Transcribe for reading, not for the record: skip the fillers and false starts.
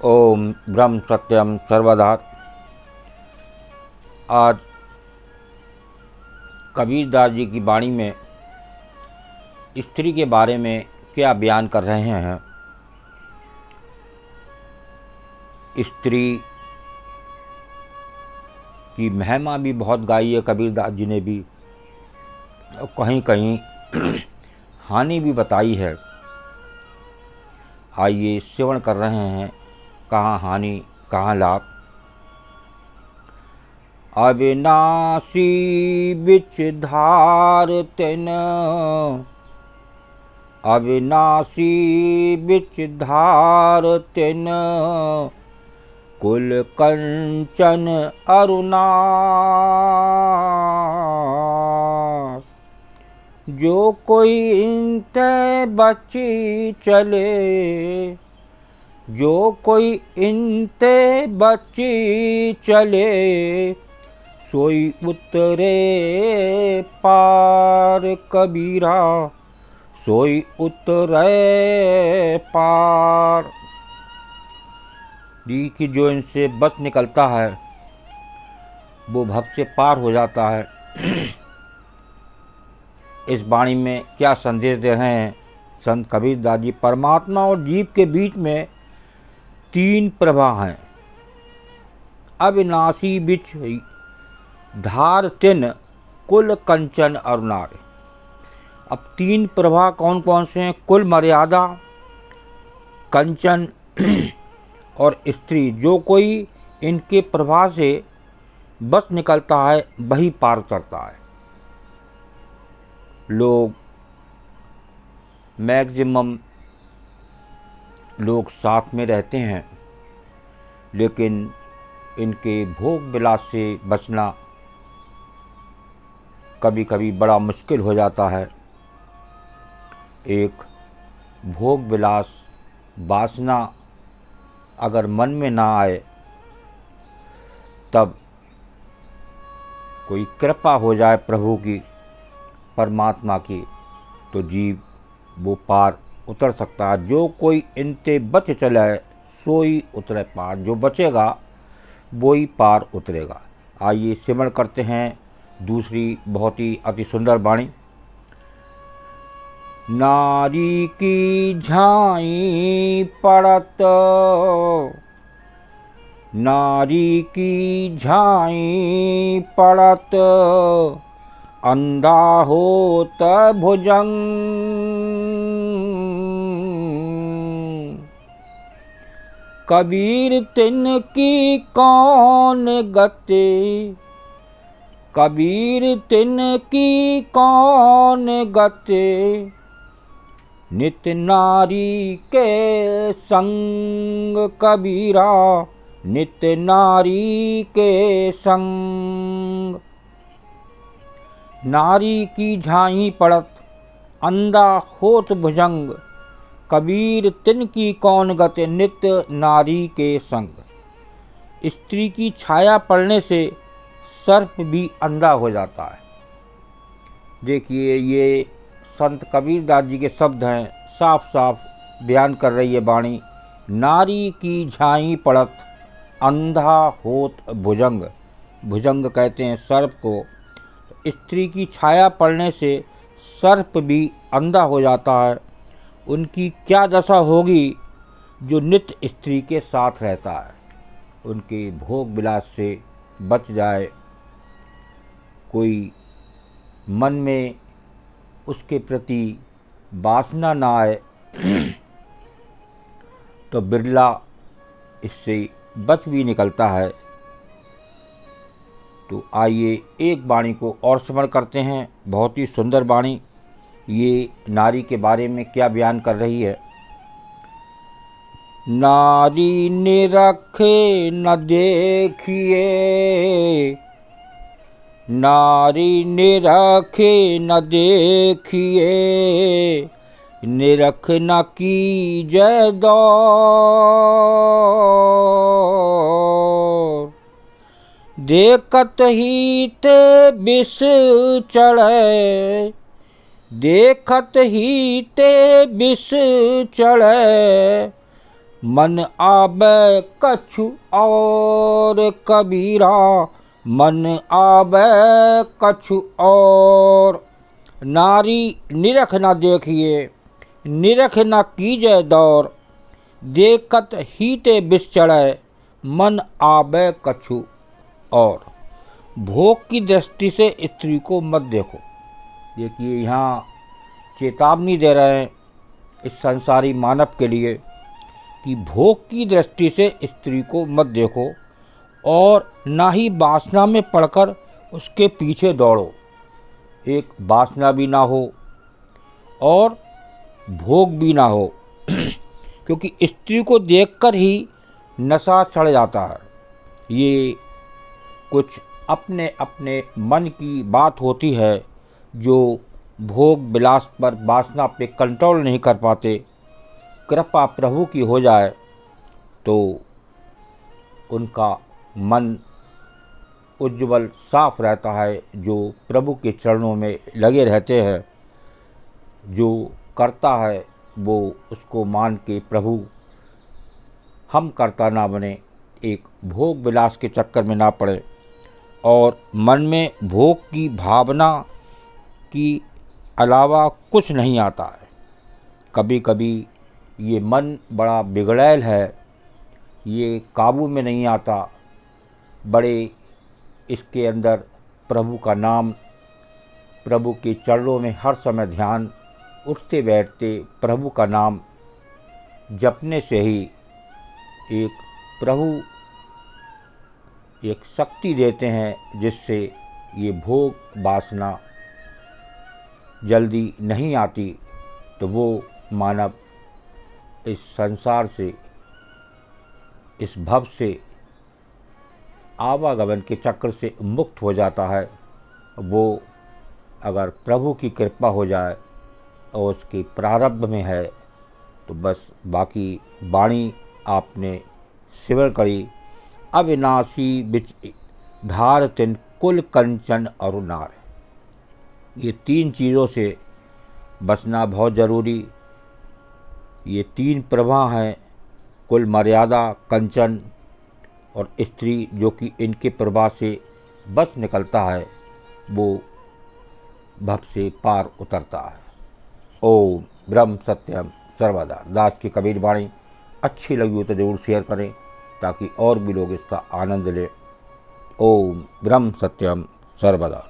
ओम ब्रह्म सत्यम सर्वदा। आज कबीरदास जी की वाणी में स्त्री के बारे में क्या बयान कर रहे हैं। स्त्री की महिमा भी बहुत गाई है कबीरदास जी ने भी, और कहीं कहीं हानि भी बताई है। आइए श्रवण कर रहे हैं, कहाँ हानि कहाँ लाभ। अविनाशी बिच धार तिन, अविनाशी बिच धार तिन, कुल कंचन अरुणा। जो कोई इनते बची चले, जो कोई इनते बची चले, सोई उतरे पार कबीरा, सोई उतरे पार। दी कि जो इनसे बच निकलता है वो भव से पार हो जाता है। इस वाणी में क्या संदेश दे रहे हैं संत कबीरदास जी। परमात्मा और जीव के बीच में तीन प्रवाह हैं। अविनाशी बिच धार तिन, कुल कंचन अरुणार। अब तीन प्रवाह कौन कौन से हैं? कुल मर्यादा, कंचन और स्त्री। जो कोई इनके प्रवाह से बस निकलता है वही पार करता है। लोग मैक्सिमम लोग साथ में रहते हैं, लेकिन इनके भोग विलास से बचना कभी कभी बड़ा मुश्किल हो जाता है। एक भोग विलास वासना अगर मन में ना आए, तब कोई कृपा हो जाए प्रभु की, परमात्मा की, तो जीव वो पार उतर सकता है। जो कोई इनते बच चले, सोई उतरे पार। जो बचेगा वो ही पार उतरेगा। आइए सिमरण करते हैं दूसरी बहुत ही अति सुंदर वाणी। नारी की झाई पड़त, नारी की झाई पड़त, अंधा होत भुजंग। कबीर तिन की कौन गति, कबीर तिन की कौन गति, नित नारी के संग कबीरा, नित नारी के संग। नारी की झाई पड़त, अंधा होत भुजंग, कबीर तिन की कौन गति, नित नारी के संग। स्त्री की छाया पड़ने से सर्प भी अंधा हो जाता है। देखिए, ये संत कबीरदास जी के शब्द हैं, साफ साफ बयान कर रही है वाणी। नारी की झाई पड़त, अंधा होत भुजंग। भुजंग कहते हैं सर्प को। स्त्री की छाया पड़ने से सर्प भी अंधा हो जाता है। उनकी क्या दशा होगी जो नित्य स्त्री के साथ रहता है, उनके भोग विलास से बच जाए, कोई मन में उसके प्रति वासना ना आए, तो बिरला इससे बच भी निकलता है। तो आइए एक वाणी को और स्मरण करते हैं, बहुत ही सुंदर वाणी। ये नारी के बारे में क्या बयान कर रही है। नारी निरखे न देखिए, नारी निरखे न देखिए, निरख न कीजै दौर। देखत ही ते विष चढ़े, देखत ही ते विष चढ़े, मन आबै कछु और कबीरा, मन आबै कछु और। नारी निरख न देखिए, निरख न कीजय दौर, देखत हीते विष चढ़ै, मन आबै कछु और। भोग की दृष्टि से स्त्री को मत देखो। देखिए यहाँ चेतावनी दे रहे हैं इस संसारी मानव के लिए कि भोग की दृष्टि से स्त्री को मत देखो और ना ही वासना में पड़कर उसके पीछे दौड़ो। एक वासना भी ना हो और भोग भी ना हो क्योंकि स्त्री को देखकर ही नशा चढ़ जाता है। ये कुछ अपने अपने मन की बात होती है जो भोग विलास पर वासना पे कंट्रोल नहीं कर पाते। कृपा प्रभु की हो जाए तो उनका मन उज्जवल साफ रहता है। जो प्रभु के चरणों में लगे रहते हैं, जो करता है वो उसको मान के प्रभु हम करता ना बने, एक भोग विलास के चक्कर में ना पड़े और मन में भोग की भावना की अलावा कुछ नहीं आता है। कभी कभी ये मन बड़ा बिगड़ैल है, ये काबू में नहीं आता। बड़े इसके अंदर प्रभु का नाम, प्रभु के चरणों में हर समय ध्यान, उठते बैठते प्रभु का नाम जपने से ही एक प्रभु एक शक्ति देते हैं जिससे ये भोग वासना जल्दी नहीं आती, तो वो मानव इस संसार से, इस भव से, आवागमन के चक्र से मुक्त हो जाता है। वो अगर प्रभु की कृपा हो जाए और उसके प्रारब्ध में है तो बस बाकी वाणी आपने सिमरण करी। अविनाशी बिच धार तिन कुल कंचन और नार। ये तीन चीज़ों से बचना बहुत ज़रूरी। ये तीन प्रवाह हैं, कुल, मर्यादा, कंचन और स्त्री, जो कि इनके प्रवाह से बच निकलता है वो भव से पार उतरता है। ओम ब्रह्म सत्यम सर्वदा। दास की कबीर वाणी अच्छी लगी हो तो ज़रूर शेयर करें ताकि और भी लोग इसका आनंद लें। ओम ब्रह्म सत्यम सर्वदा।